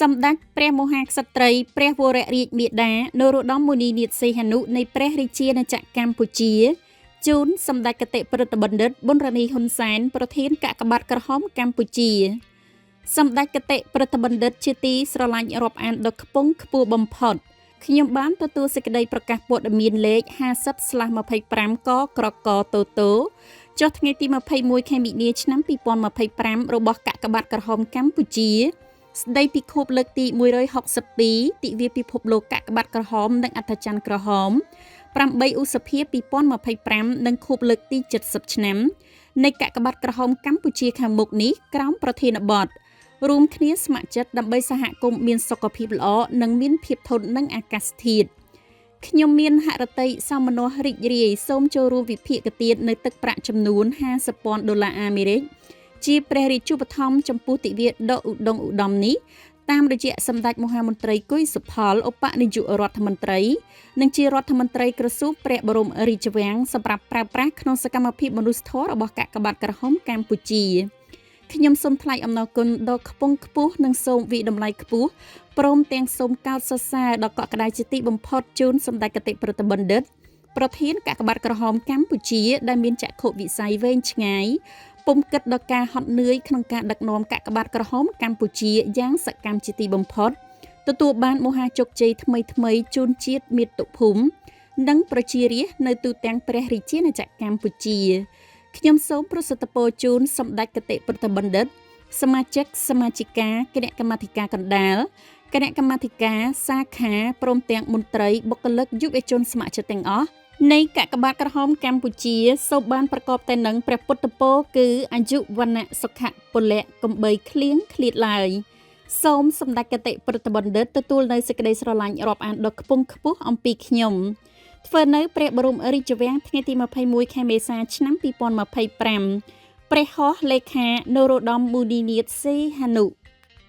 សម្ដេចព្រះមហាក្សត្រីព្រះវររាជមាតានរោត្តមមុនីនាថសីហនុនៃព្រះរាជាណាចក្រកម្ពុជាជូនសម្ដេចគតិប្រិទ្ធបណ្ឌិតប៊ុនរ៉ានីហ៊ុនសែនប្រធានកាកបាទក្រហមកម្ពុជាសម្ដេចគតិប្រិទ្ធបណ្ឌិតជាទីស្រឡាញ់រាប់អានដ៏ខ្ពង់ខ្ពស់បំផុតខ្ញុំបានទទួលសេចក្តីប្រកាសព័ត៌មានលេខ 50/25 កក្រកតូតូចុះថ្ងៃទី21ខែមិនិនាឆ្នាំ2025របស់កាកបាទក្រហមកម្ពុជាស្ដីពីខួបលើកទី162ទិវាពិភពលោកកាកបាទក្រហមនិងអត្តច័ន្ទក្រហម8ឧសភា2025និងខួបលើកទី70ឆ្នាំនៃកាកបាទក្រហមកម្ពុជាខាងមុខនេះក្រោមប្រធានបទរួមគ្នាស្ម័គ្រចិត្តដើម្បីសហគមន៍មានសុខភាពល្អនិងមានភាពធន់នឹងអាកាសធាតុខ្ញុំមានហឫទ័យសោមនស្សរីករាយសូមចូលរួមវិភាគទាននៅទឹកប្រាក់ចំនួន$50,000អាមេរិកជាព្រះរាជឧបត្ថម្ភចំពោះទិវាដ៏ឧត្តមឧត្តមនេះតាមរយៈសម្ដេចមហាមន្ត្រីគុយសុផលឧបនាយករដ្ឋមន្ត្រីនិងជារដ្ឋមន្ត្រីក្រសួងព្រះបរមរាជវាំងសម្រាប់ប្រើប្រាស់ក្នុងសកម្មភាពមនុស្សធម៌របស់កាកបាទក្រហមកម្ពុជាខ្ញុំសូមថ្លែងអំណរគុណដ៏ខ្ពង់ខ្ពស់និងសូមវិតម្លៃខ្ពស់ព្រមទាំងសូមកោតសរសើរដល់កក់ក្ដៅជាទីបំផុតជូនសម្ដេចគតិប្រិទ្ធបណ្ឌិតប្រធានកាកបាទក្រហមកម្ពុជាដែលមានចក្ខុវិស័យវែងឆ្ងាយពុំគិតដល់ការហត់នឿយក្នុងការដឹកនាំកាកបាទក្រហមកម្ពុជាយ៉ាងសកម្មជាទីបំផុតទទួលបានមហាជោគជ័យថ្មីៗជូនជាតិមាតុភូមិនិងប្រជារាស្ត្រនៅទូទាំងព្រះរាជាណាចក្រកម្ពុជាខ្ញុំសូមប្រសិទ្ធពរជូនសម្ដេចគតិប្រិទ្ធបណ្ឌិតសមាជិកសមាជិកាគណៈកម្មាធិការកណ្ដាលគណៈកម្មាធិការសាខាព្រមទាំងមន្ត្រីបុគ្គលិកយុវជនស្ម័គ្រចិត្តទាំងអស់នៃកាកបាទក្រហមកម្ពុជាសូមបានប្រកបតែនឹងព្រះពុទ្ធពរគឺអាយុវណ្ណៈសុខៈពលៈកំបីឃ្លៀងឃ្លាតឡើយសូមសម្ដេចគតិប្រិទ្ធបណ្ឌិតទទួលនៅសេចក្តីស្រឡាញ់រាប់អានដ៏ខ្ពង់ខ្ពស់អំពីខ្ញុំធ្វើនៅព្រះបរមរាជវាំងថ្ងៃទី21ខែមេសាឆ្នាំ2025ព្រះហស្ថលេខានរោត្តមមុនីនាថសីហនុ